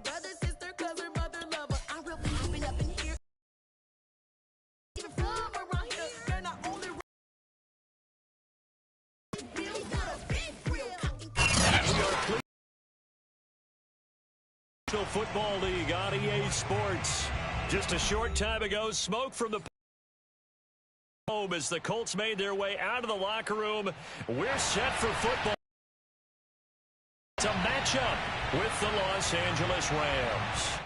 Brother, sister, cousin, mother, lover. I'm real poppin' up in here. Even from around here, they're not only real, got a big real. National Football League on EA Sports. Just a short time ago, smoke from the home as the Colts made their way out of the locker room. We're set for football. It's a matchup with the Los Angeles Rams.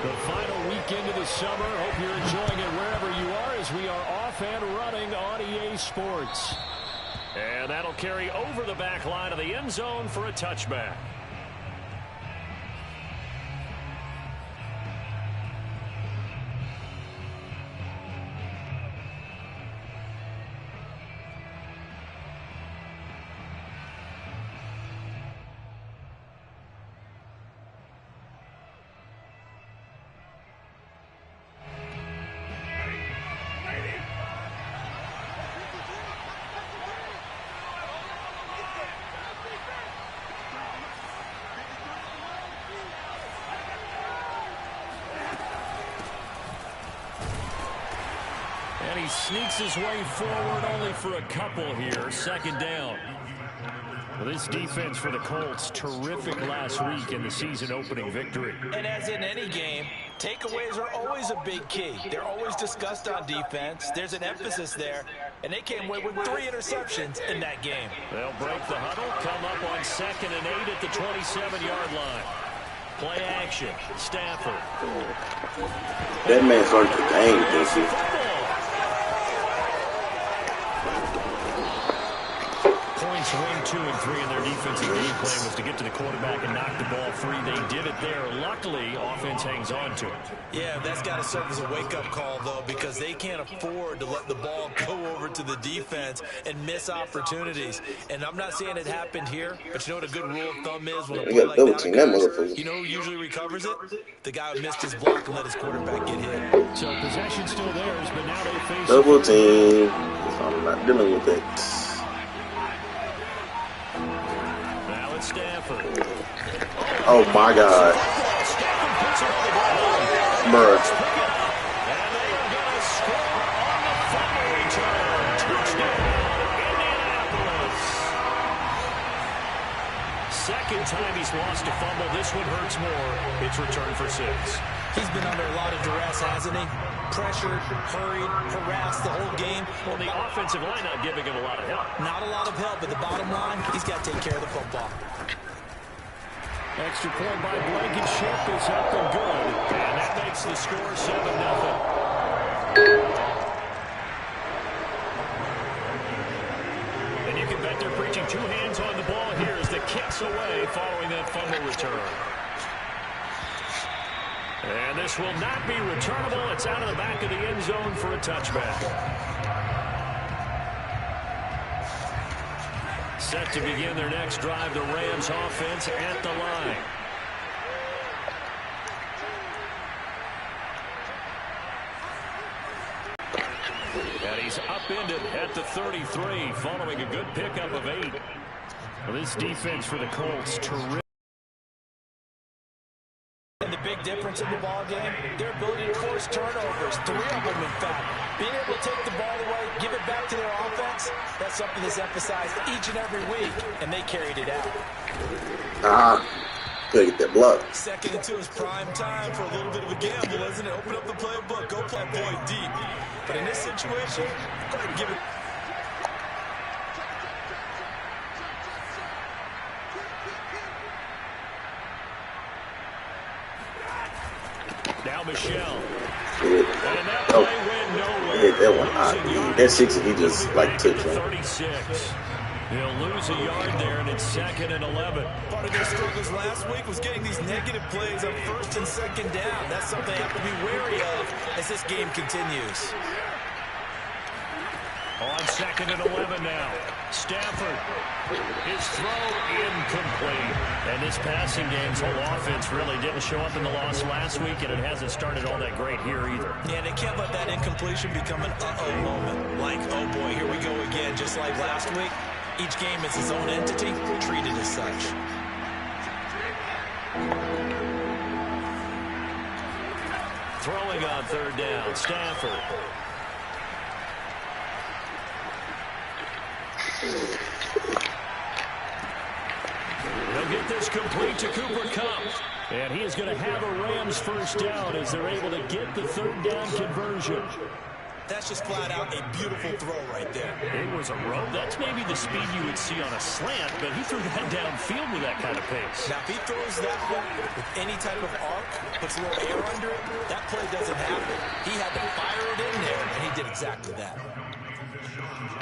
The final weekend of the summer. Hope you're enjoying it wherever you are as we are off and running on EA Sports. And that'll carry over the back line of the end zone for a touchback. And he sneaks his way forward only for a couple here. Second down. Well, this defense for the Colts, terrific last week in the season-opening victory. And as in any game, takeaways are always a big key. They're always discussed on defense. There's an emphasis there, and they came away with 3 interceptions in that game. They'll break the huddle, come up on 2nd and 8 at the 27-yard line. Play action, Stafford. That man started the game, Jesse. Points 1, 2, and 3 in their defensive game plan was to get to the quarterback and knock the ball free. They did it there. Luckily, offense hangs on to it. Yeah, that's got to serve as a wake-up call, though, because they can't afford to let the ball go over to the defense and miss opportunities. And I'm not saying it happened here, but you know what a good rule of thumb is when a play like that occurs? You know who usually recovers it? The guy who missed his block and let his quarterback get hit. So possession still theirs, but now they face double team. I'm not dealing with it. Now it's Stafford. Oh my God. Bruh. Second time he's lost a fumble. This one hurts more. It's returned for 6. He's been under a lot of duress, hasn't he? Pressured, hurried, harassed the whole game. Well, the offensive line not giving him a lot of help. Not a lot of help, but the bottom line, he's got to take care of the football. Extra point by Blankenship is up and good. And that makes the score 7-0. And you can bet they're preaching 2 hands on the ball here as the kick's away following that fumble return. And this will not be returnable. It's out of the back of the end zone for a touchback. Set to begin their next drive, the Rams offense at the line. And he's upended at the 33 following a good pickup of 8. Well, this defense for the Colts, terrific. And the big difference in the ball game, their ability to force turnovers, 3 of them in fact. Being able to take the ball away, give it back to their offense, that's something that's emphasized each and every week, and they carried it out. Gotta get that block. 2nd and 2 is prime time for a little bit of a gamble, isn't it? Open up the playbook, go play boy deep. But in this situation, go ahead and give it. Now Michelle. And that play went nowhere. Hit that one. That 60, he just like took him. 36. He'll lose a yard there, and it's 2nd and 11. Part of their struggles last week was getting these negative plays on 1st and 2nd down. That's something they have to be wary of as this game continues. On 2nd and 11 now. Stafford. His throw incomplete. And this passing game's whole offense really didn't show up in the loss last week, and it hasn't started all that great here either. Yeah, they can't let that incompletion become an uh-oh moment. Like, oh boy, here we go again, just like last week. Each game is its own entity, treated as such. Throwing on 3rd down, Stafford. They'll get this complete to Cooper Kupp. And he is going to have a Rams first down as they're able to get the 3rd down conversion. That's just flat out a beautiful throw right there. It was a rope. That's maybe the speed you would see on a slant, but he threw that downfield with that kind of pace. Now, if he throws that one with any type of arc, puts a little air under it, that play doesn't happen. He had to fire it in there, and he did exactly that.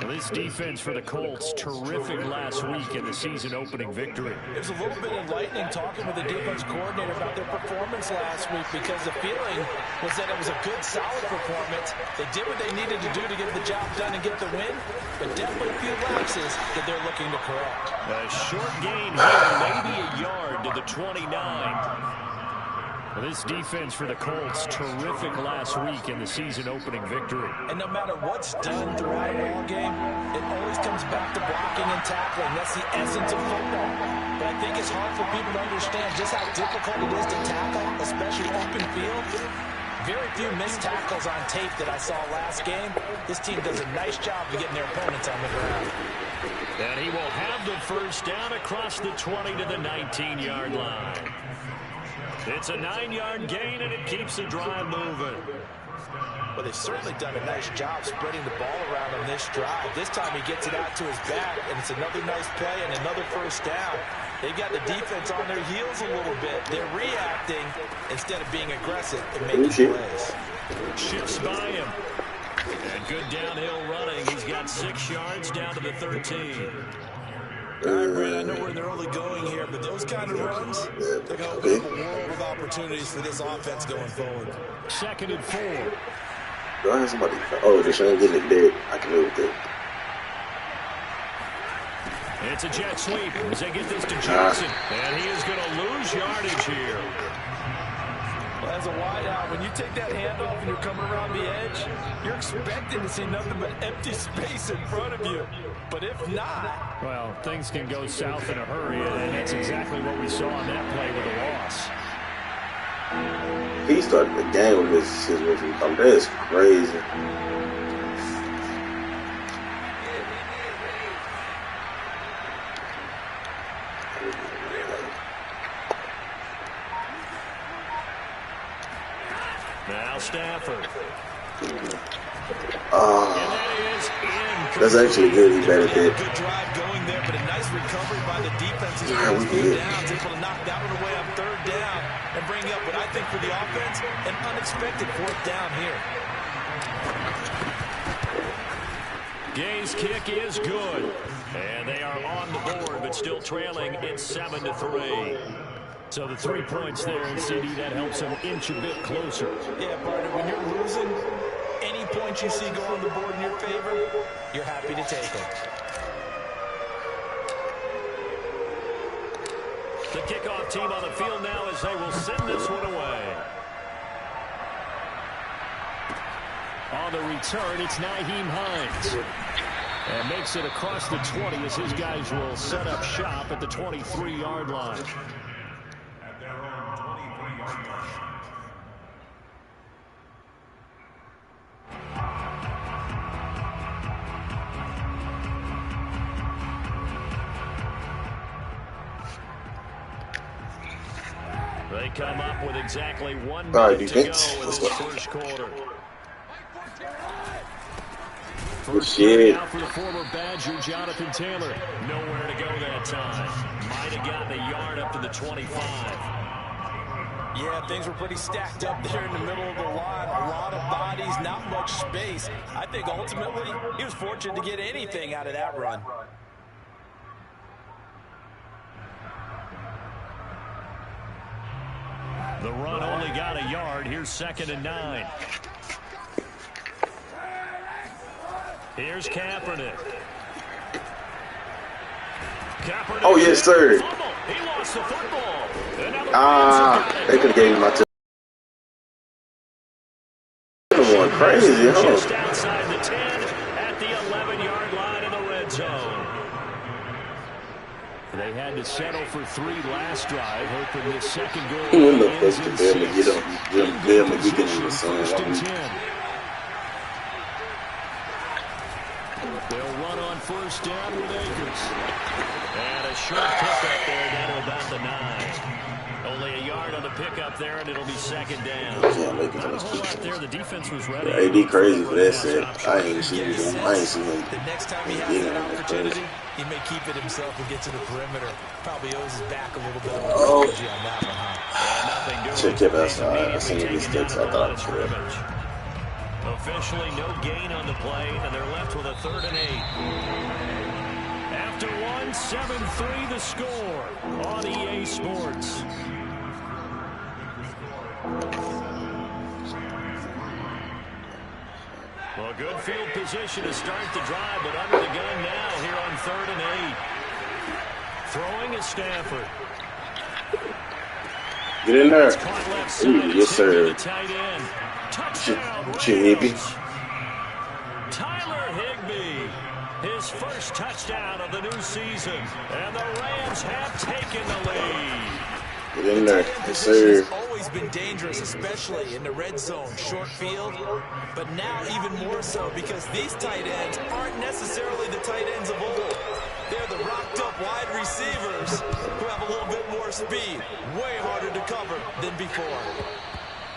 Well, this defense for the Colts, terrific last week in the season-opening victory. It was a little bit enlightening talking with the defense coordinator about their performance last week because the feeling was that it was a good, solid performance. They did what they needed to do to get the job done and get the win, but definitely a few lapses that they're looking to correct. A short gain here, maybe a yard to the 29. Well, this defense for the Colts, terrific last week in the season-opening victory. And no matter what's done throughout a ball game, it always comes back to blocking and tackling. That's the essence of football. But I think it's hard for people to understand just how difficult it is to tackle, especially open field. Very few missed tackles on tape that I saw last game. This team does a nice job of getting their opponents on the ground. And he will have the first down across the 20 to the 19-yard line. It's a 9-yard gain, and it keeps the drive moving. Well, they've certainly done a nice job spreading the ball around on this drive. This time he gets it out to his back, and it's another nice play and another first down. They've got the defense on their heels a little bit. They're reacting instead of being aggressive and making plays. Shifts by him. And good downhill running. He's got 6 yards down to the 13. All right, Brent, I know we're in the early going here, but those kind of runs, they're going to open up a world of opportunities for this offense going forward. 2nd and 4. Do I have somebody? Oh, they're trying to get it dead. I can live with it. It's a jet sweep as they get this to Johnson. And he is going to lose yardage here. Well, as a wideout, when you take that handoff and you're coming around the edge, you're expecting to see nothing but empty space in front of you. But if not... Well, things can go south in a hurry, and that's exactly what we saw on that play with a loss. He started the game with his movie. That's crazy. Now Stafford. That's actually good. He better did. Good drive going there, but a nice recovery by the defense. Able to knock that one away on 3rd down and bring up what I think for the offense an unexpected 4th down here. Gay's kick is good, and they are on the board, but still trailing. It's 7-3. So the 3 points there in CD, that helps them inch a bit closer. Yeah, partner, when you're losing, any points you see go on the board in your favor, you're happy to take them. The kickoff team on the field now as they will send this one away. On the return, it's Nyheim Hines. And makes it across the 20 as his guys will set up shop at the 23-yard line. They come up with exactly 1 minute to go in this first quarter. First out for the former Badger, Jonathan Taylor. Nowhere to go that time. Might have gotten a yard up to the 25. Yeah, things were pretty stacked up there in the middle of the line. A lot of bodies, not much space. I think ultimately he was fortunate to get anything out of that run. The run only got a yard. Here's 2nd and 9. Here's Kaepernick. Kaepernick. Oh, yes, sir. He lost the football. They could have gave him my two. Going crazy, huh? Just outside the 10 at the 11-yard line in the red zone. They had to settle for 3 last drive, hoping this second goal ends in 6. First and 10. They'll run on first down with Akers. And a short pickup there down to about the 9. Only a yard on the pickup there, and it'll be second down. Not a whole lot there. The defense was ready. AD crazy for that set. I ain't seen him. The next time he has that opportunity, he may keep it himself and get to the perimeter. Probably owes his back a little bit of energy on that one, huh? Should kept outside. I seen these sticks. I thought it was Officially no gain on the play, and they're left with a 3rd and 8. After 1, 7-3 the score on EA Sports. Well, good field position to start the drive, but under the gun now here on 3rd and 8. Throwing is Stafford. Get in there. Ooh, yes, sir. Higbee. Tyler Higbee. His first touchdown of the new season. And the Rams have taken the lead. Get in there. Yes, sir. Always been dangerous, especially in the red zone, short field. But now even more so because these tight ends aren't necessarily the tight ends of old. They're the rocked-up wide receivers who have a little bit more speed. Way harder to cover than before.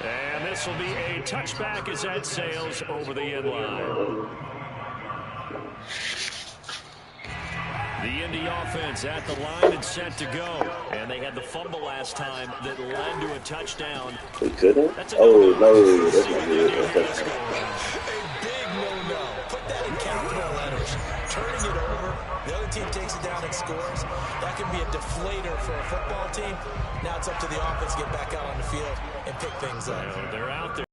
And this will be a touchback as that sails over the end line. The Indy offense at the line and set to go. And they had the fumble last time that led to a touchdown. They couldn't? Oh, no. That's not good. A big no-no. Put that in capital letters. Turning it over. The other team takes it down and scores. That can be a deflator for a football team. Now it's up to the offense to get back out on the field and pick things up. Well, they're out there.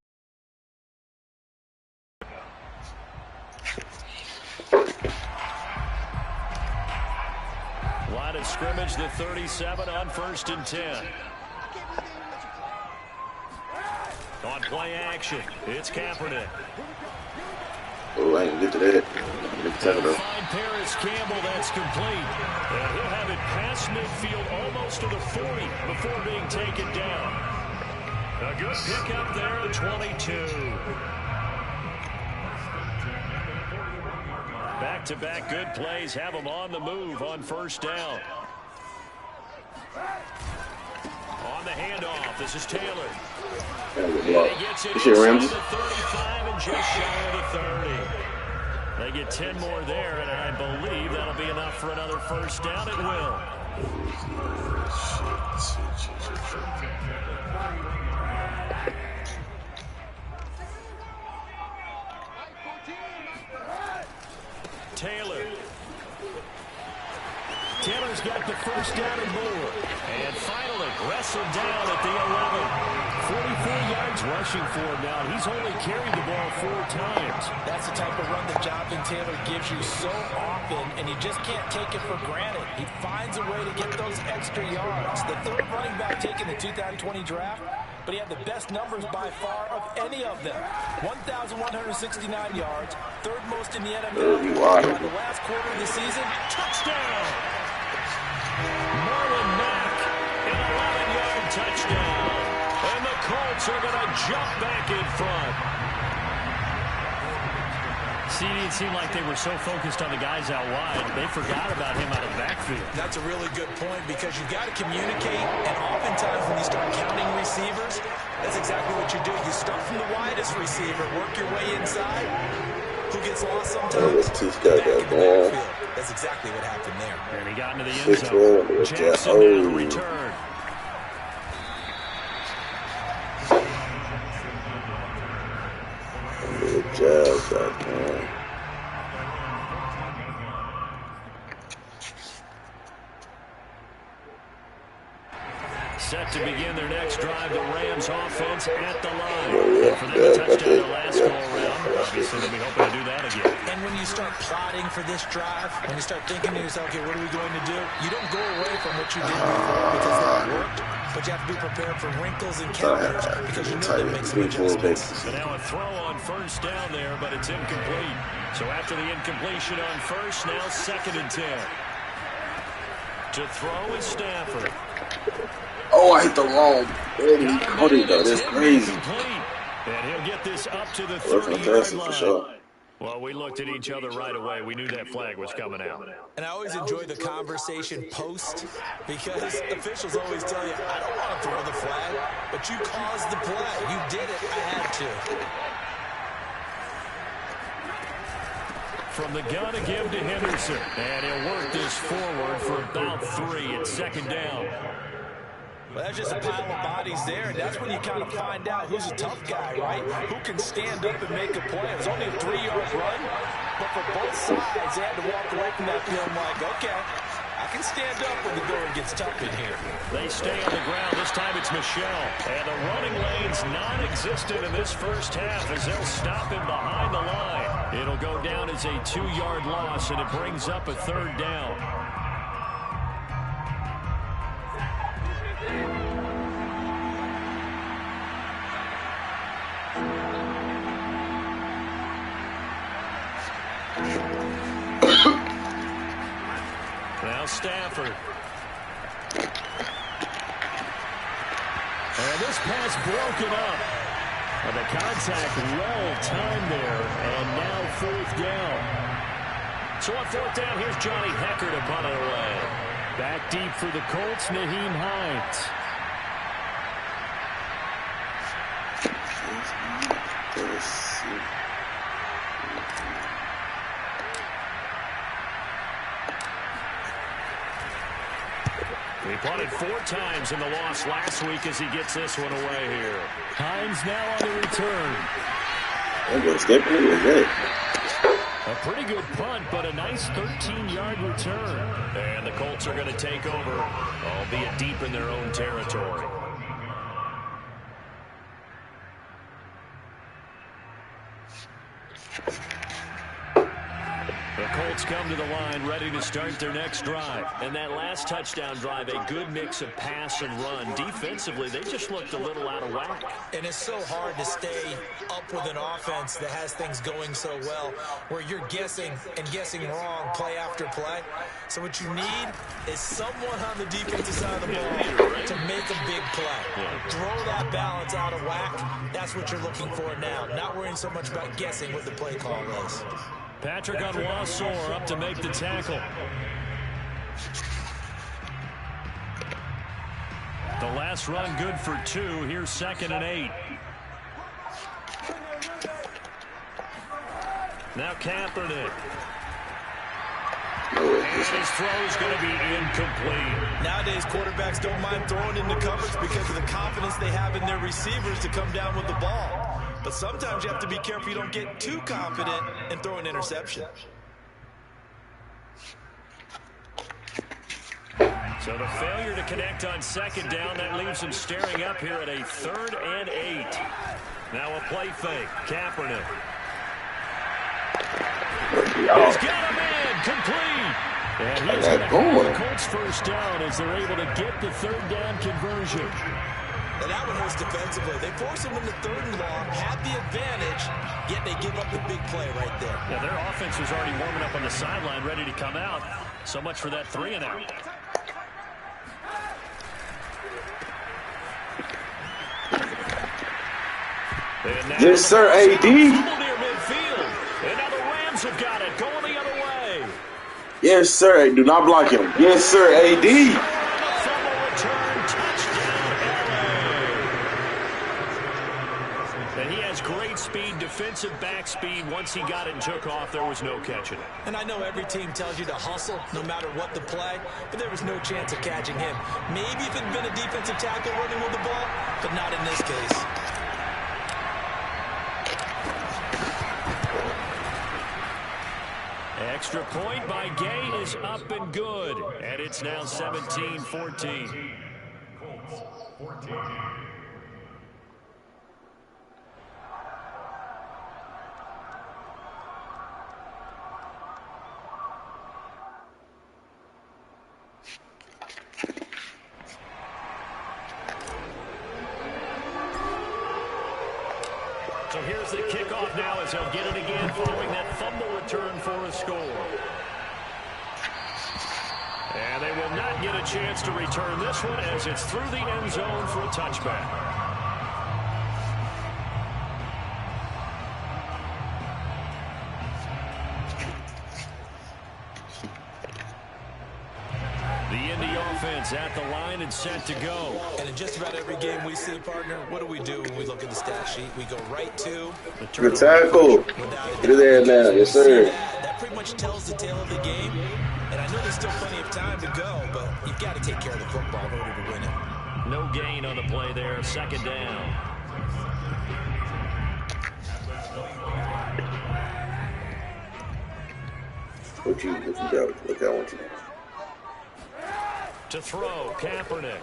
Line of scrimmage, the 37 on 1st and 10. On play action, it's Kaepernick. Oh, I didn't get to that. Find Paris Campbell, that's complete. And he'll have it past midfield almost to the 40 before being taken down. A good pickup there at 22. Back-to-back good plays have them on the move on first down. On the handoff, this is Taylor. And he gets it inside the 35 and just shy of the 30. They get 10 more there, and I believe that'll be enough for another first down. It will. Taylor's got the first down and more. And finally wrestled down at the 11. 44 yards rushing for him now. He's only carried the ball 4 times. That's the type of run that Jonathan Taylor gives you so often, and you just can't take it for granted. He finds a way to get those extra yards. The 3rd running back taken in the 2020 draft, but he had the best numbers by far of any of them. 1,169 yards, 3rd most in the NFL. By the last quarter of the season, touchdown! Marlon Mack, an 11-yard touchdown. And the Colts are going to jump back in front. See, it seemed like they were so focused on the guys out wide, they forgot about him out of the backfield. That's a really good point because you've got to communicate, and oftentimes when you start counting receivers, that's exactly what you do. You start from the widest receiver, work your way inside. Who gets lost sometimes? That's exactly what happened there. And he got into the end zone. Jackson now to return. Good job, man. Set to begin their next drive, the Rams offense at the line. For them to touch down their last go around, obviously they'll be hoping to do that again. And when you start plotting for this drive, when you start thinking to yourself, okay, what are we going to do? You don't go away from what you did before because that worked, but you have to be prepared for wrinkles and counters because you know that makes some adjustments. And now a throw on first down there, but it's incomplete. So after the incompletion on first, now 2nd and 10. To throw is Stafford. Oh, I hit the wrong. How did he go? That's crazy. And he'll get this up to the 30-yard line. For sure. Well, we looked at each other right away. We knew that flag was coming out. And I always enjoy the conversation post because officials always tell you, I don't want to throw the flag, but you caused the play. You did it. I had to. From the gun to give to Henderson. And he'll work this forward for about 3 at 2nd down. Well, that's just a pile of bodies there, and that's when you kind of find out who's a tough guy, right? Who can stand up and make a play. It was only a 3-yard run, but for both sides, they had to walk away from that film like, okay, I can stand up when the going gets tough in here. They stay on the ground. This time it's Michelle. And the running lane's non-existent in this first half as they'll stop him behind the line. It'll go down as a 2-yard loss, and it brings up a 3rd down. Now Stafford. And this pass broken up. And the contact well timed there. And now 4th down. So on 4th down, here's Johnny Hecker to punt it away. Back deep for the Colts, Naheem Hines. He punted 4 times in the loss last week as he gets this one away here. Hines now on the return. A pretty good punt, but a nice 13-yard return. And the Colts are going to take over, albeit deep in their own territory. The Colts come to the line ready to start their next drive. And that last touchdown drive, a good mix of pass and run. Defensively, they just looked a little out of whack. And it's so hard to stay up with an offense that has things going so well, where you're guessing and guessing wrong play after play. So what you need is someone on the defensive side of the ball to make a big play. Throw that balance out of whack. That's what you're looking for now. Not worrying so much about guessing what the play call is. Patrick Onwuasor up to make the tackle. The last run good for 2. Here's 2nd and 8. Now Kaepernick. And his throw is going to be incomplete. Nowadays, quarterbacks don't mind throwing into coverage because of the confidence they have in their receivers to come down with the ball. But sometimes you have to be careful you don't get too confident and throw an interception. So the failure to connect on 2nd down, that leaves him staring up here at a 3rd and 8. Now a play fake. Kaepernick. He's got a man complete. And he's going to have the Colts first down as they're able to get the 3rd down conversion. And that one hurts defensively. They force him into 3rd and long, have the advantage, yet they give up the big play right there. Yeah, their offense was already warming up on the sideline, ready to come out. So much for that 3 and out. Yes, sir, AD. Near midfield. And now the Rams have got it, going the other way. Yes, sir. Do not block him. Yes, sir, AD. And he has great speed, defensive back speed. Once he got it and took off, there was no catching it. And I know every team tells you to hustle no matter what the play, but there was no chance of catching him. Maybe if it had been a defensive tackle running with the ball, but not in this case. Extra point by Gay is up and good. And it's now 17-14. Colts 14. here's the kickoff now as he'll get it again following that fumble return for a score. And they will not get a chance to return this one as it's through the end zone for a touchback. The Indy offense at the line and set to go. And in just about every game we see, partner, what do we do when we look at the stat sheet? We go right to the tackle. Do that now. Yes, sir. That pretty much tells the tale of the game. And I know there's still plenty of time to go, but you've got to take care of the football in order to win it. No gain on the play there. Second down. What you got? Look, I want you. To throw, Kaepernick.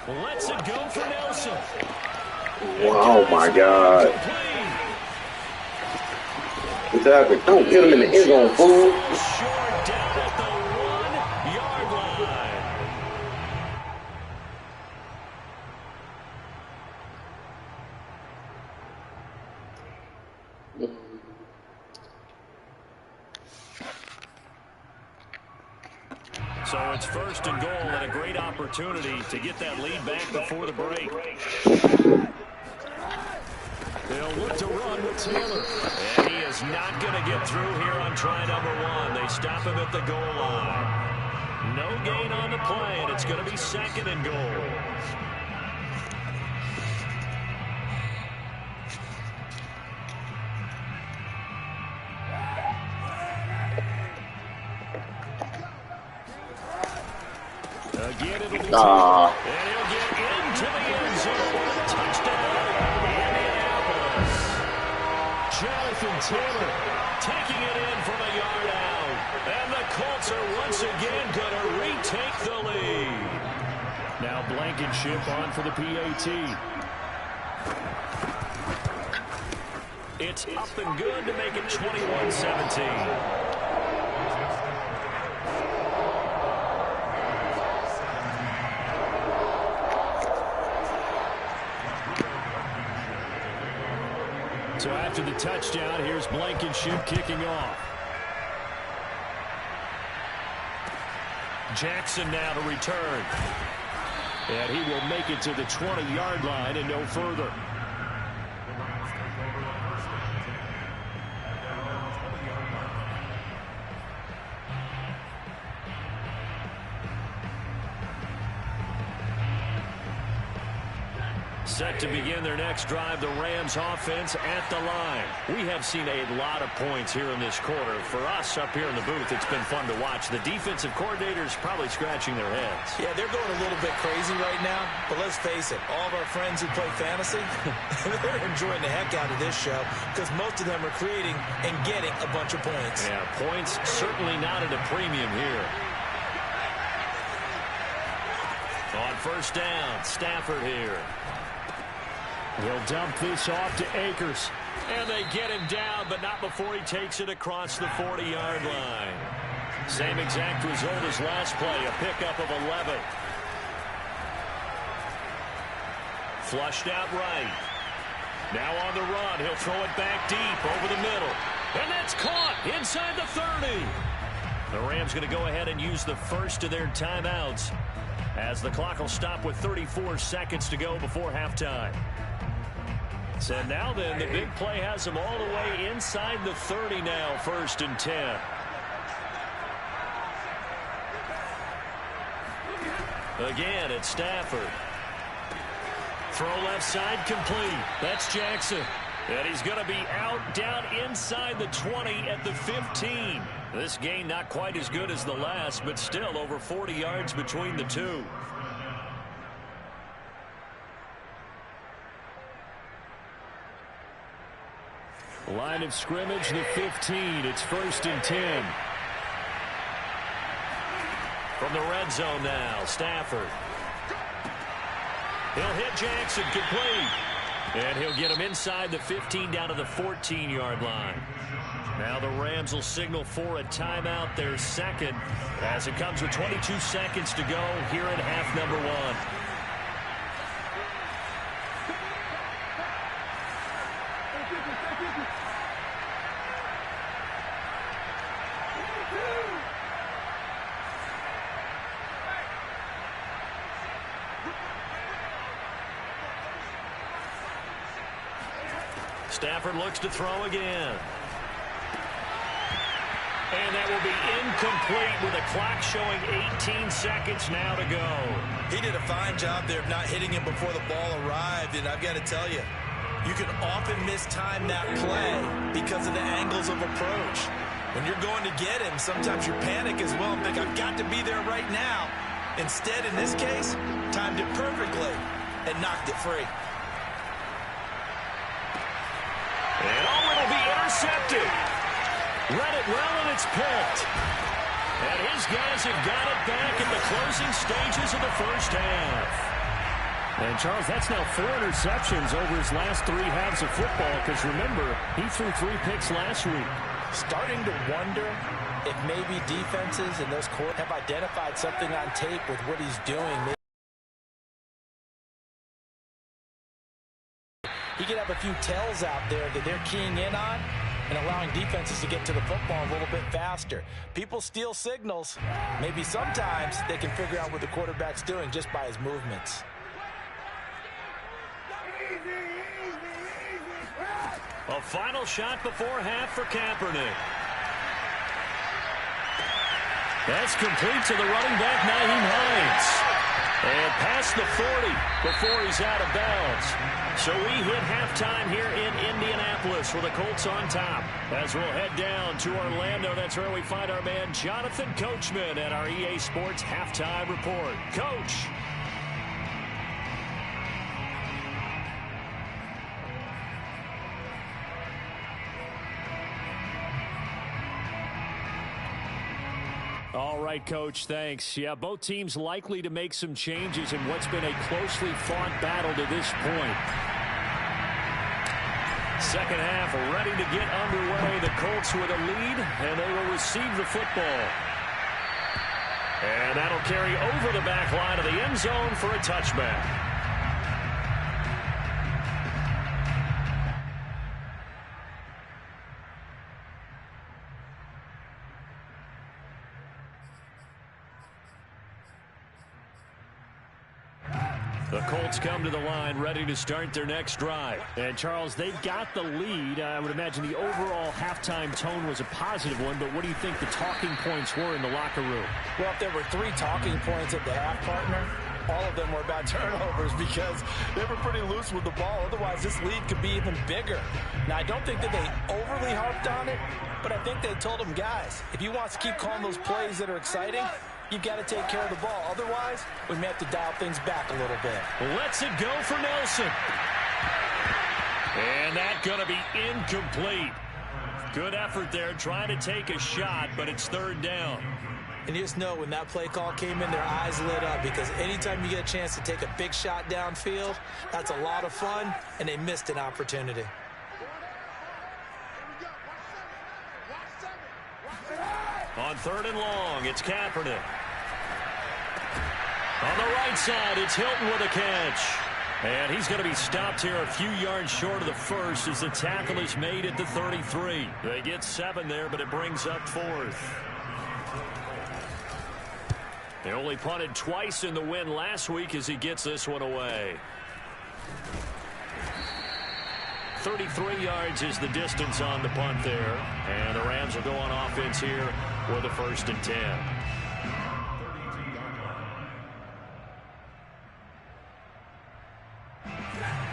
Lets it go for Nelson. Oh, my God. What's happening? Don't get him in the end zone, fool. Short down at the 1-yard line. So it's first and goal and a great opportunity to get that lead back before the break. They'll look to run with Taylor. And he is not going to get through here on try number 1. They stop him at the goal line. No gain on the play, and it's going to be second and goal. Again, it'll be Taylor. And he'll get into the end zone. Touchdown, Indianapolis. Jonathan Taylor taking it in from a yard out. And the Colts are once again going to retake the lead. Now Blankenship on for the PAT. It's up and good to make it 21-17. So after the touchdown, here's Blankenship kicking off. Jackson now to return. And he will make it to the 20-yard line and no further. Set to begin their next drive, the Rams offense at the line. We have seen a lot of points here in this quarter. For us up here in the booth, it's been fun to watch. The defensive coordinators probably scratching their heads. Yeah, they're going a little bit crazy right now. But let's face it, all of our friends who play fantasy, they're enjoying the heck out of this show because most of them are creating and getting a bunch of points. Yeah, points certainly not at a premium here. On first down, Stafford here. He'll dump this off to Akers. And they get him down, but not before he takes it across the 40-yard line. Same exact result as last play, a pickup of 11. Flushed out right. Now on the run, he'll throw it back deep over the middle. And that's caught inside the 30. The Rams going to go ahead and use the first of their timeouts as the clock will stop with 34 seconds to go before halftime. So now then, the big play has them all the way inside the 30 now, first and 10. Again, it's Stafford. Throw left side complete. That's Jackson. And he's going to be out down inside the 20 at the 15. This gain not quite as good as the last, but still over 40 yards between the two. Line of scrimmage, the 15. It's first and 10. From the red zone now, Stafford. He'll hit Jackson, complete. And he'll get him inside the 15 down to the 14-yard line. Now the Rams will signal for a timeout, their second, as it comes with 22 seconds to go here at half number 1. Stafford looks to throw again. And that will be incomplete with the clock showing 18 seconds now to go. He did a fine job there of not hitting him before the ball arrived, and I've got to tell you, you can often mistime that play because of the angles of approach. When you're going to get him, sometimes you panic as well and think, I've got to be there right now. Instead, in this case, timed it perfectly and knocked it free. And it'll be intercepted. Read it well, and it's picked. And his guys have got it back in the closing stages of the first half. And, Charles, that's now 4 interceptions over his last 3 halves of football, because, remember, he threw 3 picks last week. Starting to wonder if maybe defenses and those courts have identified something on tape with what he's doing. He could have a few tells out there that they're keying in on and allowing defenses to get to the football a little bit faster. People steal signals. Maybe sometimes they can figure out what the quarterback's doing just by his movements. A final shot before half for Kaepernick. That's complete to the running back, Nyheim Hines. And past the 40 before he's out of bounds. So we hit halftime here in Indianapolis with the Colts on top. As we'll head down to Orlando, that's where we find our man Jonathan Coachman at our EA Sports Halftime Report. Coach. All right, Coach, thanks. Yeah, both teams likely to make some changes in what's been a closely fought battle to this point. Second half ready to get underway. The Colts with a lead, and they will receive the football. And that'll carry over the back line of the end zone for a touchback. The Colts come to the line ready to start their next drive. And, Charles, they've got the lead. I would imagine the overall halftime tone was a positive one, but what do you think the talking points were in the locker room? Well, if there were 3 talking points at the half, partner, all of them were about turnovers because they were pretty loose with the ball. Otherwise, this lead could be even bigger. Now, I don't think that they overly harped on it, but I think they told them, guys, if you want to keep calling those plays that are exciting, you've got to take care of the ball. Otherwise, we may have to dial things back a little bit. Lets it go for Nelson. And that's going to be incomplete. Good effort there trying to take a shot, but it's third down. And you just know when that play call came in, their eyes lit up because anytime you get a chance to take a big shot downfield, that's a lot of fun, and they missed an opportunity. On third and long, it's Kaepernick. On the right side, it's Hilton with a catch. And he's going to be stopped here a few yards short of the first as the tackle is made at the 33. They get 7 there, but it brings up 4th. They only punted twice in the win last week as he gets this one away. 33 yards is the distance on the punt there. And the Rams will go on offense here with a 1st and 10.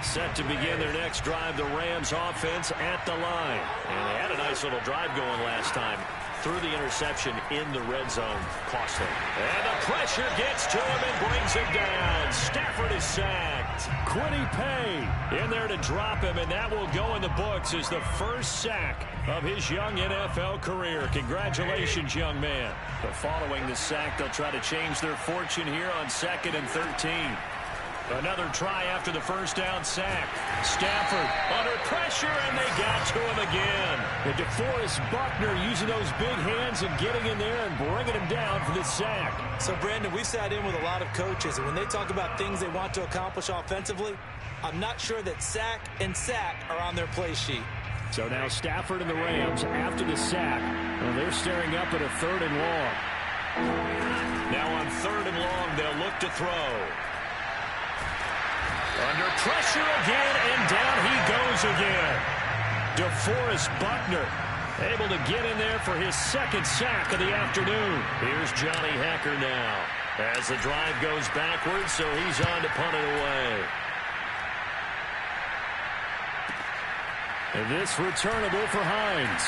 Set to begin their next drive, the Rams offense at the line. And they had a nice little drive going last time. Through the interception in the red zone, cost them. And the pressure gets to him and brings him down. Stafford is sacked. Quiddy Pay in there to drop him, and that will go in the books as the first sack of his young NFL career. Congratulations, young man. But following the sack, they'll try to change their fortune here on 2nd and 13. Another try after the first down sack. Stafford under pressure, and they got to him again. And DeForest Buckner using those big hands and getting in there and bringing him down for the sack. So, Brandon, we sat in with a lot of coaches, and when they talk about things they want to accomplish offensively, I'm not sure that sack and sack are on their play sheet. So now Stafford and the Rams, after the sack, well, they're staring up at a 3rd and long. Now on 3rd and long, they'll look to throw. Under pressure again, and down he goes again. DeForest Buckner able to get in there for his second sack of the afternoon. Here's Johnny Hekker now as the drive goes backwards, so he's on to punt it away. And this returnable for Hines.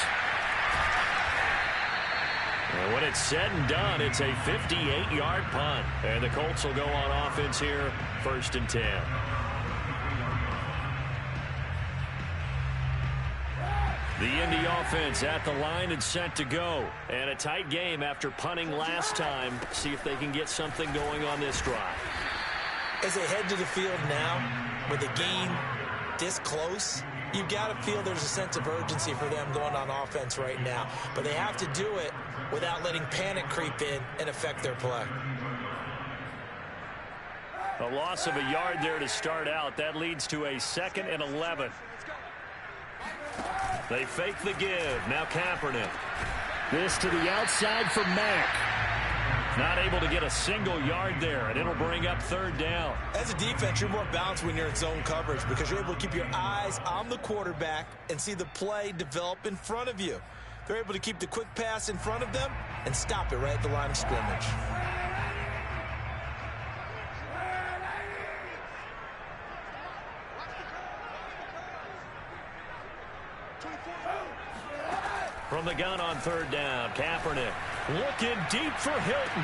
And when it's said and done, it's a 58-yard punt. And the Colts will go on offense here, 1st and 10. The Indy offense at the line and set to go. And a tight game after punting last time. See if they can get something going on this drive. As they head to the field now, with the game this close, you've got to feel there's a sense of urgency for them going on offense right now. But they have to do it without letting panic creep in and affect their play. A loss of a yard there to start out. That leads to a 2nd and 11. They fake the give. Now Kaepernick. This to the outside for Mack. Not able to get a single yard there, and it'll bring up 3rd down. As a defense, you're more balanced when you're in zone coverage because you're able to keep your eyes on the quarterback and see the play develop in front of you. They're able to keep the quick pass in front of them and stop it right at the line of scrimmage. From the gun on 3rd down, Kaepernick looking deep for Hilton.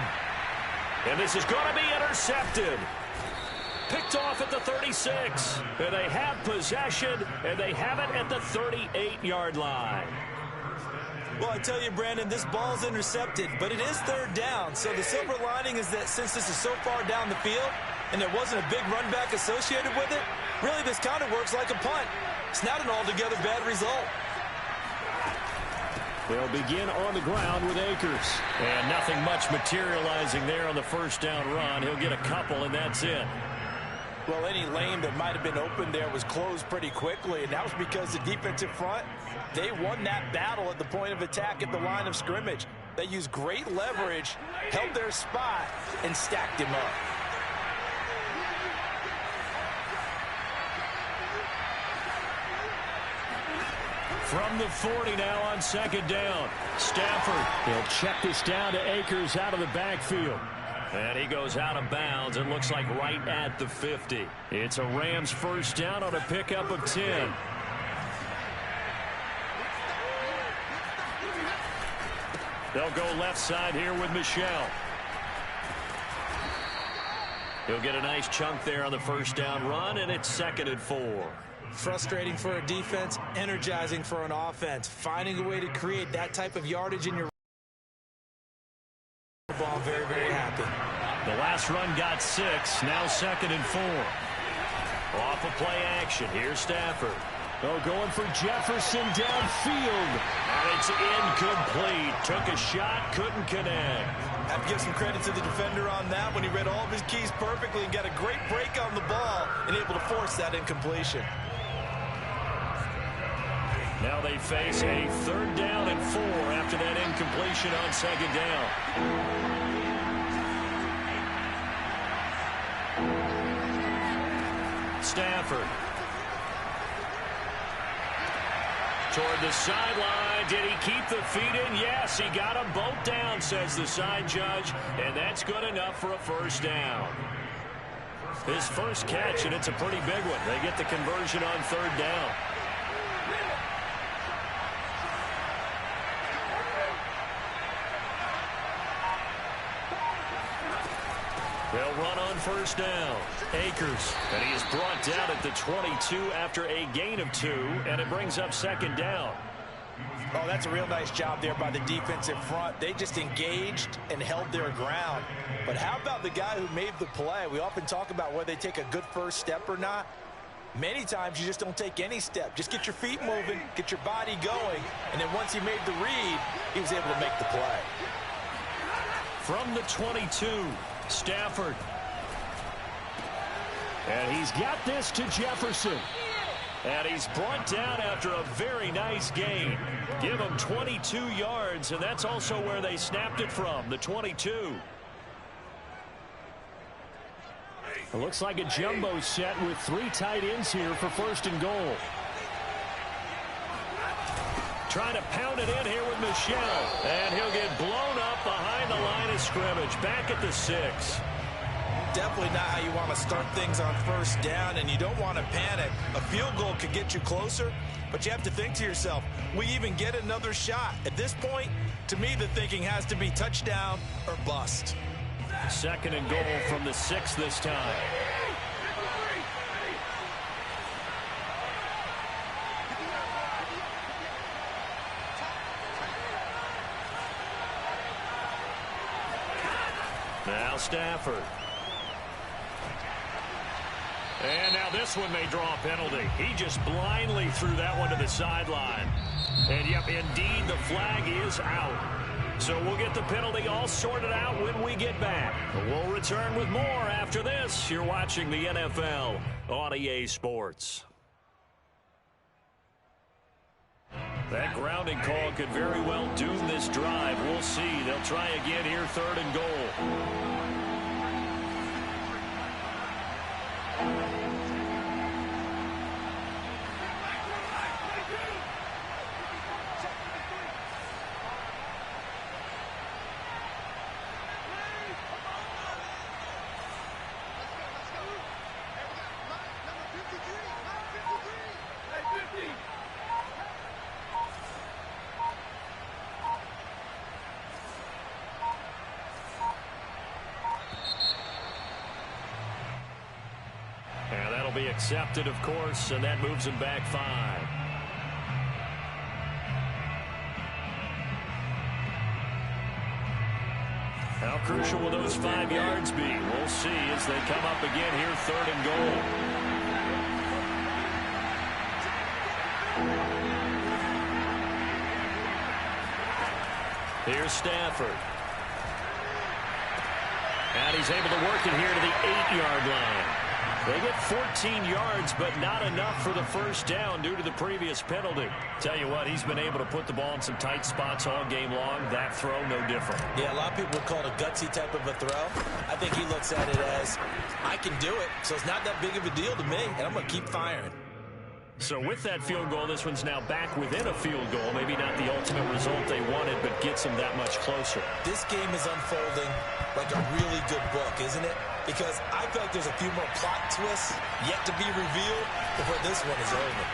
And this is going to be intercepted. Picked off at the 36. And they have possession, and they have it at the 38-yard line. Well, I tell you, Brandon, this ball's intercepted, but it is 3rd down. So the silver lining is that since this is so far down the field and there wasn't a big run back associated with it, really this kind of works like a punt. It's not an altogether bad result. They'll begin on the ground with Akers. And nothing much materializing there on the 1st down run. He'll get a couple, and that's it. Well, any lane that might have been open there was closed pretty quickly, and that was because the defensive front, they won that battle at the point of attack at the line of scrimmage. They used great leverage, held their spot, and stacked him up. From the 40 now on 2nd down. Stafford. He'll check this down to Akers out of the backfield. And he goes out of bounds. It looks like right at the 50. It's a Rams 1st down on a pickup of 10. They'll go left side here with Michel. He'll get a nice chunk there on the 1st down run, and it's 2nd and 4. Frustrating for a defense, energizing for an offense. Finding a way to create that type of yardage in your ball, very, very happy. The last run got 6, now 2nd and 4. Off of play action, here's Stafford. Oh, going for Jefferson downfield. And it's incomplete. Took a shot, couldn't connect. I have to give some credit to the defender on that when he read all of his keys perfectly and got a great break on the ball and able to force that incompletion. Now they face a 3rd down and 4 after that incompletion on 2nd down. Stafford. Toward the sideline. Did he keep the feet in? Yes, he got them both down, says the side judge. And that's good enough for a 1st down. His first catch, and it's a pretty big one. They get the conversion on 3rd down. They'll run on 1st down. Akers, and he is brought down at the 22 after a gain of 2, and it brings up 2nd down. Oh, that's a real nice job there by the defensive front. They just engaged and held their ground. But how about the guy who made the play? We often talk about whether they take a good first step or not. Many times you just don't take any step. Just get your feet moving, get your body going, and then once he made the read, he was able to make the play. From the 22, Stafford. And he's got this to Jefferson. And he's brought down after a very nice gain. Give him 22 yards, and that's also where they snapped it from, the 22. It looks like a jumbo set with 3 tight ends here for 1st and goal. trying to pound it in here with Michel. And he'll get blown up behind the line of scrimmage. Back at the 6. Definitely not how you want to start things on first down, and you don't want to panic. A field goal could get you closer, but you have to think to yourself, we even get another shot. At this point, to me, the thinking has to be touchdown or bust. 2nd and goal from the 6 this time. Now Stafford. And now this one may draw a penalty. He just blindly threw that one to the sideline. And, yep, indeed, the flag is out. So we'll get the penalty all sorted out when we get back. We'll return with more after this. You're watching the NFL on EA Sports. That grounding call could very well doom this drive. We'll see. They'll try again here, 3rd and goal. Be accepted, of course, and that moves him back 5. How crucial will those 5 yards be? We'll see as they come up again here, 3rd and goal. Here's Stafford. And he's able to work it here to the 8-yard line. They get 14 yards, but not enough for the first down due to the previous penalty. Tell you what, he's been able to put the ball in some tight spots all game long. That throw, no different. Yeah, a lot of people would call it a gutsy type of a throw. I think he looks at it as, I can do it, so it's not that big of a deal to me, and I'm going to keep firing. So with that field goal, this one's now back within a field goal. Maybe not the ultimate result they wanted, but gets them that much closer. This game is unfolding like a really good book, isn't it? Because I feel like there's a few more plot twists yet to be revealed before this one is over.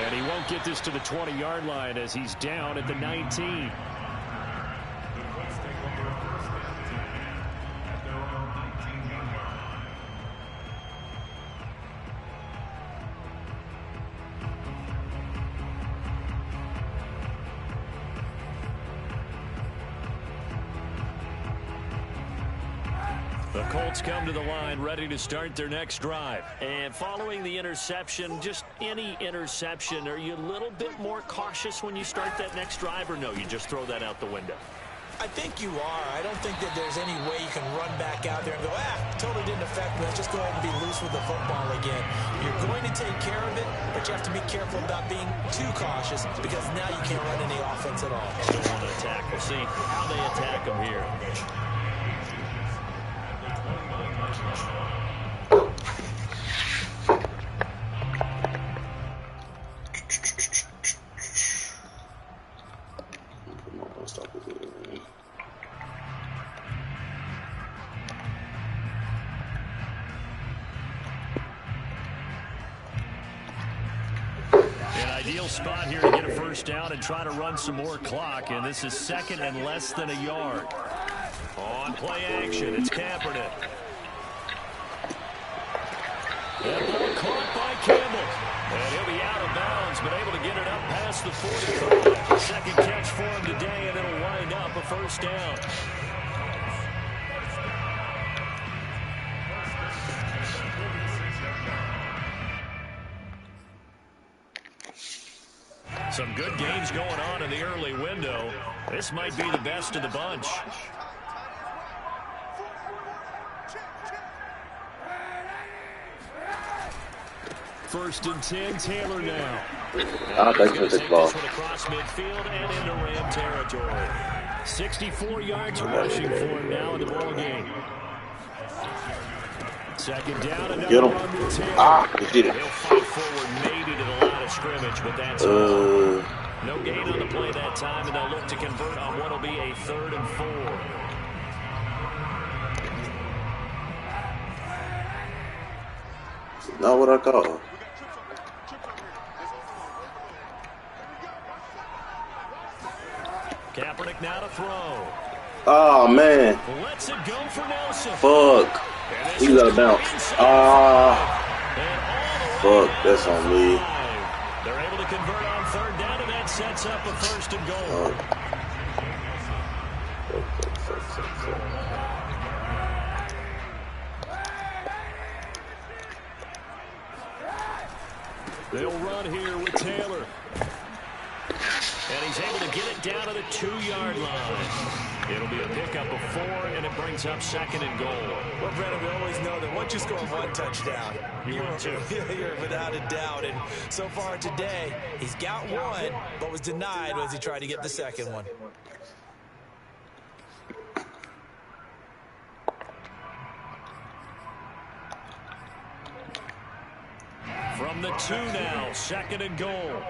And he won't get this to the 20-yard line as he's down at the 19. The Colts come to the line ready to start their next drive. And following the interception, just any interception, are you a little bit more cautious when you start that next drive, or no, you just throw that out the window? I think you are. I don't think that there's any way you can run back out there and go, totally didn't affect me. Let's just go ahead and be loose with the football again. You're going to take care of it, but you have to be careful about being too cautious because now you can't run any offense at all. Don't want to attack. We'll see how they attack them here. Ideal spot here to get a first down and try to run some more clock, and this is 2nd and less than a yard. On play action, it's Kaepernick. That ball caught by Campbell, and he'll be out of bounds, but able to get it up past the 45. Second catch for him today, and it'll wind up a first down. Some good games going on in the early window. This might be the best of the bunch. First and 10, Taylor now. He's going to take this one across midfield and into Ram territory. 64 yards rushing for him now in the ball game. Second down, another run with Taylor. He did it. He'll fight forward maybe to the line of of scrimmage, but that's all. No gain on the play that time, and they'll look to convert on what will be a 3rd and 4. Not what I call. Kaepernick now to throw. Oh, man. Let's it go for Nelson. Fuck. He got to bounce. Fuck. That's on me. They're able to convert on 3rd down, and that sets up a 1st and goal. They'll run here with Taylor. And he's able to get it down to the 2-yard line. It'll be a pickup of 4, and it brings up 2nd and goal. Well, Brennan, we always know that once you score 1 touchdown, You want to. You're without a doubt. And so far today, he's got 1, but was denied as he tried to get the 2nd one. From the 2 now, 2nd and goal.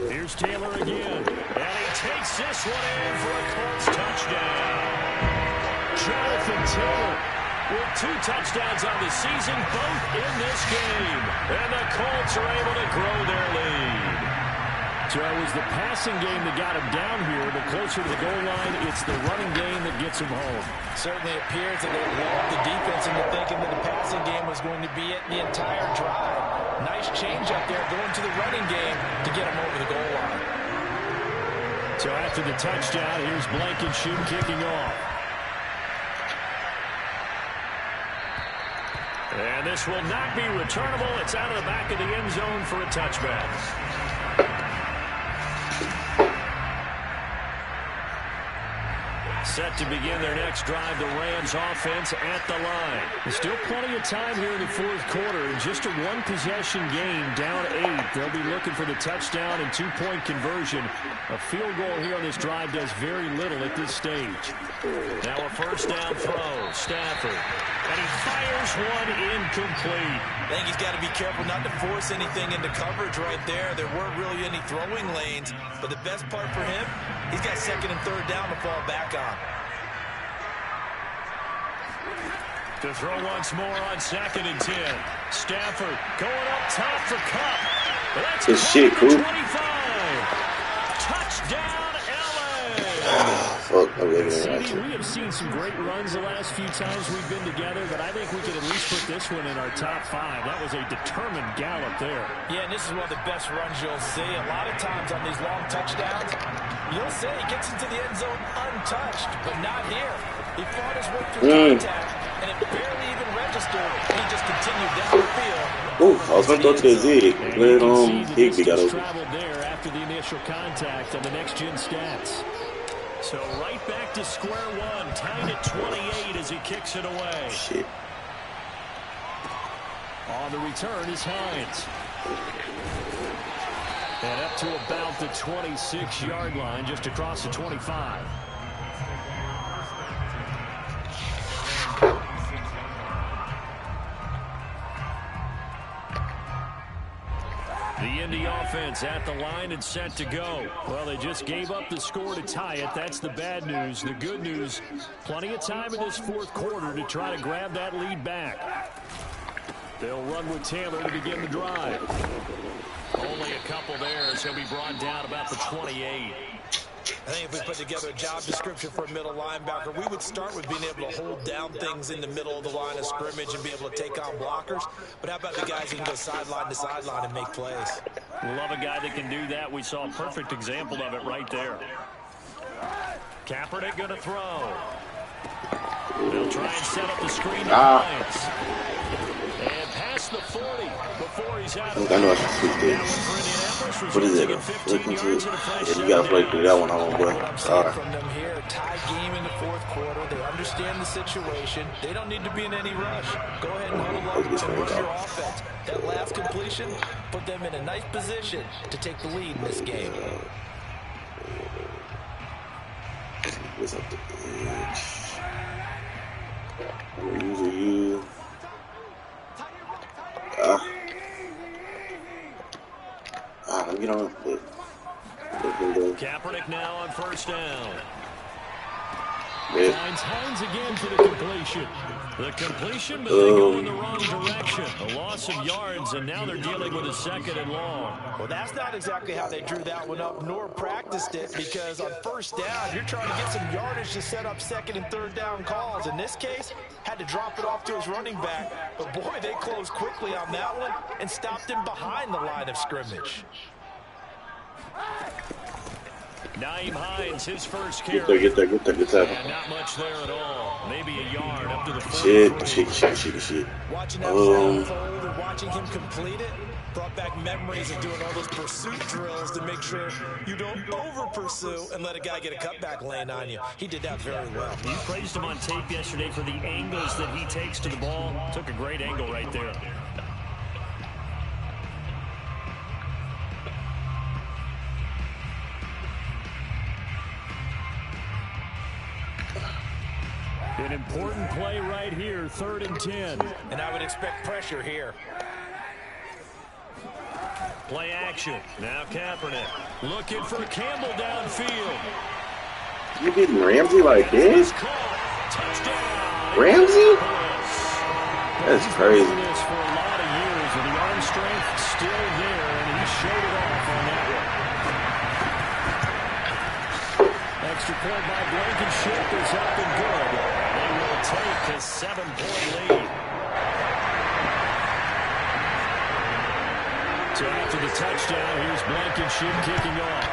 Here's Taylor again, and he takes this one in for a Colts touchdown. Jonathan Taylor with 2 touchdowns on the season, both in this game. And the Colts are able to grow their lead. So it was the passing game that got him down here, but closer to the goal line, it's the running game that gets him home. Certainly appears that they lulled the defense into thinking that the passing game was going to be it the entire drive. Nice change up there going to the running game to get him over the goal line. So after the touchdown, here's Blankenship kicking off. And this will not be returnable. It's out of the back of the end zone for a touchback. Set to begin their next drive, the Rams offense at the line. There's still plenty of time here in the 4th quarter. In just a 1-possession game, down 8. They'll be looking for the touchdown and 2-point conversion. A field goal here on this drive does very little at this stage. Now a 1st down throw. Stafford. And he fires one incomplete. I think he's got to be careful not to force anything into coverage right there. There weren't really any throwing lanes. But the best part for him, he's got 2nd and 3rd down to fall back on. To throw once more on 2nd and 10. Stafford going up top for Cup. That's good shit, cool. 25. Touchdown, LA. Fuck, I'm looking at CD, we have seen some great runs the last few times we've been together, but I think we could at least put this one in our top 5. That was a determined gallop there. Yeah, and this is one of the best runs you'll see. A lot of times on these long touchdowns, you'll say he gets into the end zone untouched, but not here. He fought his way through contact, and it barely even registered. He just continued down the field. Ooh, I was going to throw to the zig. When Higby got over. Traveled there after the initial contact on the next-gen stats. So right back to square one, tied at 28 as he kicks it away. Shit. On the return is Hines. And up to about the 26-yard line, just across the 25. The Indy offense at the line and set to go. Well, they just gave up the score to tie it. That's the bad news. The good news, plenty of time in this 4th quarter to try to grab that lead back. They'll run with Taylor to begin the drive. Only a couple there, so he'll be brought down about the 28. I think if we put together a job description for a middle linebacker, we would start with being able to hold down things in the middle of the line of scrimmage and be able to take on blockers. But how about the guys who can go sideline to sideline and make plays? Love a guy that can do that. We saw a perfect example of it right there. Kaepernick going to throw. They'll try and set up the screen to Lions. And past the 40 before he's out. I know I should tweet this. What is it? Looking to it. Yeah, you gotta play through that one, homeboy. All right. From them here, a tie game in the 4th quarter. They understand the situation. They don't need to be in any rush. Go ahead and huddle up and run your offense. That last completion put them in a nice position to take the lead in this game. What's up the edge? get on. But Kaepernick now on first down. yeah. Finds Hines again for the completion. The completion, but they go in the wrong direction. A loss of yards, and now they're dealing with a 2nd and long. Well, that's not exactly how they drew that one up, nor practiced it, because on first down, you're trying to get some yardage to set up 2nd and 3rd down calls. In this case, had to drop it off to his running back. But, boy, they closed quickly on that one and stopped him behind the line of scrimmage. Naeem Hines, his first carry. Get there. And not much there at all. Maybe a yard up to the 43. Shit. Watching that snap unfold and watching him complete it brought back memories of doing all those pursuit drills to make sure you don't over-pursue and let a guy get a cutback lane on you. He did that very well. You praised him on tape yesterday for the angles that he takes to the ball. Took a great angle right there. An important play right here, 3rd and 10. And I would expect pressure here. Play action. Now Kaepernick looking for Campbell downfield. You getting Ramsey like this? Touchdown. Ramsey? That's crazy. This for a lot of years, and the arm strength still there, and he showed it off on that one. Extra point by Blankenship is up and good. They will take a 7-point lead. So after the touchdown, here's Blankenship kicking off.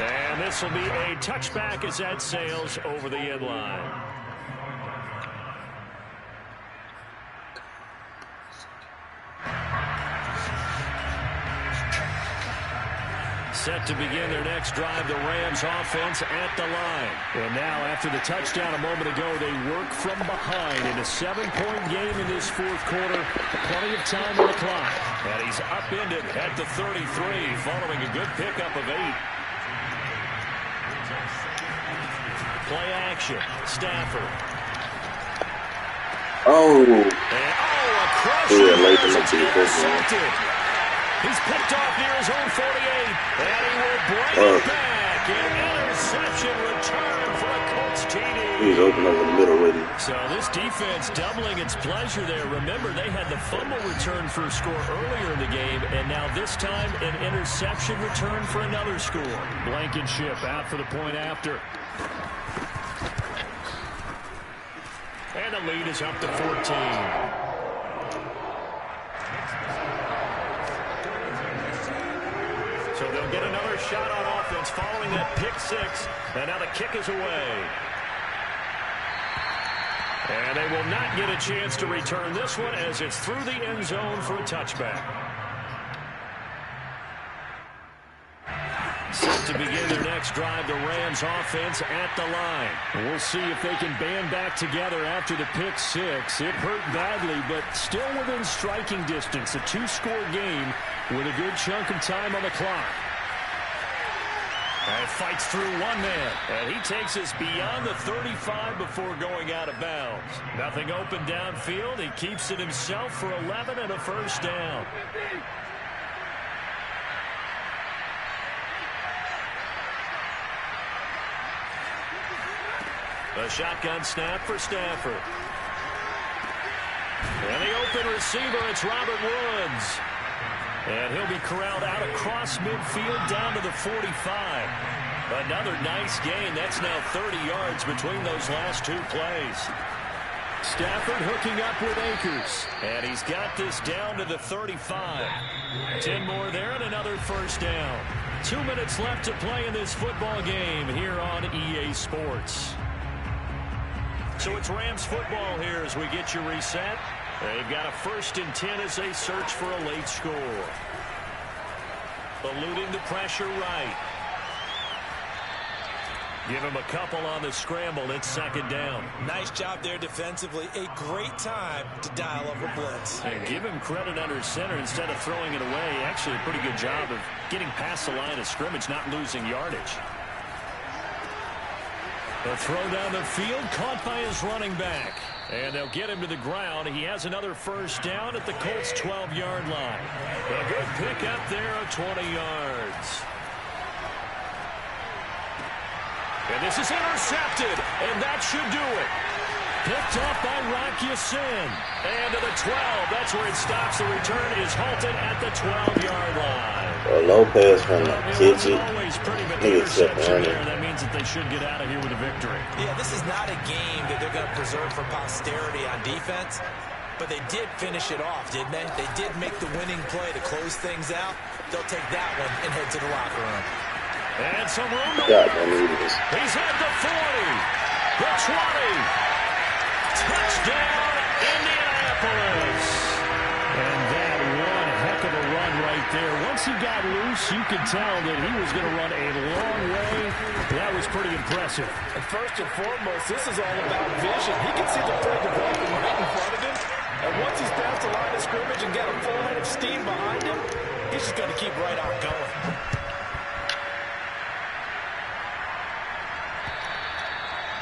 And this will be a touchback as that sails over the end line. Set to begin their next drive, the Rams offense at the line. And now after the touchdown a moment ago, they work from behind in a 7-point game in this 4th quarter. Plenty of time on the clock. And he's upended at the 33 following a good pickup of 8. Play action. Stafford. Oh. And, a crushing pass intercepted. He's picked off near his own 48, and he will bring it back. An interception return for a Colts TD. He's open over the middle with him. So this defense doubling its pleasure there. Remember, they had the fumble return for a score earlier in the game, and now this time an interception return for another score. Blankenship out for the point after. And the lead is up to 14. So they'll get another shot on offense following that pick 6. And now the kick is away. And they will not get a chance to return this one as it's through the end zone for a touchback. Set to begin their next drive, the Rams offense at the line. We'll see if they can band back together after the pick 6. It hurt badly, but still within striking distance. A 2-score game with a good chunk of time on the clock. And fights through one man. And he takes us beyond the 35 before going out of bounds. Nothing open downfield. He keeps it himself for 11 and a first down. A shotgun snap for Stafford. And the open receiver, it's Robert Woods. And he'll be corralled out across midfield down to the 45. Another nice gain. That's now 30 yards between those last 2 plays. Stafford hooking up with Akers. And he's got this down to the 35. 10 more there and another first down. 2 minutes left to play in this football game here on EA Sports. So it's Rams football here as we get you reset. They've got a 1st and 10 as they search for a late score. Eluding the pressure right. Give him a couple on the scramble. It's 2nd down. Nice job there defensively. A great time to dial up a blitz. And give him credit under center instead of throwing it away. Actually a pretty good job of getting past the line of scrimmage, not losing yardage. The throw down the field, caught by his running back. And they'll get him to the ground. He has another first down at the Colts' 12-yard line. A good pickup there of 20 yards. And this is intercepted, and that should do it. Picked up by Rocky Sin. And to the 12. That's where it stops. The return is halted at the 12-yard line. A low pass from the kitchen. That means that they should get out of here with a victory. Yeah, this is not a game that they're going to preserve for posterity on defense, but they did finish it off, didn't they? They did make the winning play to close things out. They'll take that one and head to the locker room. And some room to He's at the 40, the 20. Touchdown, Indianapolis. And that one heck of a run right there. Once he got loose, you could tell that he was going to run a long way. That was pretty impressive. And first and foremost, this is all about vision. He can see the play developing right in front of him. And once he's past the line of scrimmage and got a full head of steam behind him, he's just going to keep right on going.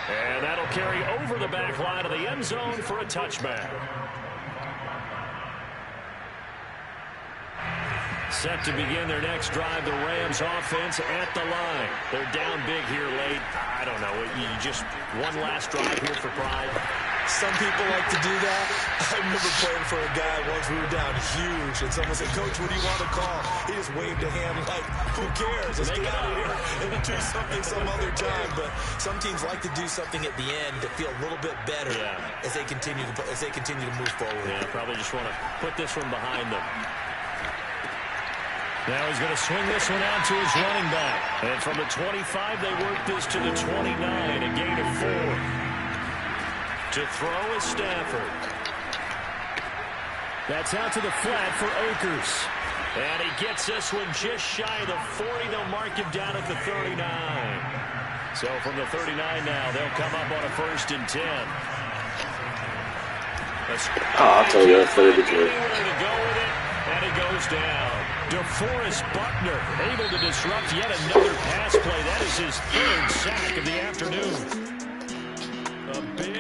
And that'll carry over the back line of the end zone for a touchback. Set to begin their next drive, the Rams offense at the line. They're down big here late. I don't know. You just one last drive here for pride. Some people like to do that. I remember playing for a guy once. We were down huge, and someone said, "Coach, what do you want to call?" He just waved a hand like, "Who cares? Let's get out of here and do something some other time." But some teams like to do something at the end to feel a little bit better as they continue to move forward. Yeah, probably just want to put this one behind them. Now he's going to swing this one out to his running back. And from the 25, they work this to the 29, a gain of 4. To throw is Stafford. That's out to the flat for Akers. And he gets this one just shy of the 40. They'll mark him down at the 39. So from the 39 now, they'll come up on a 1st and 10. I'll tell you, that's very good. To go with it, and he goes down. DeForest Buckner able to disrupt yet another pass play. That is his 3rd sack of the afternoon. A big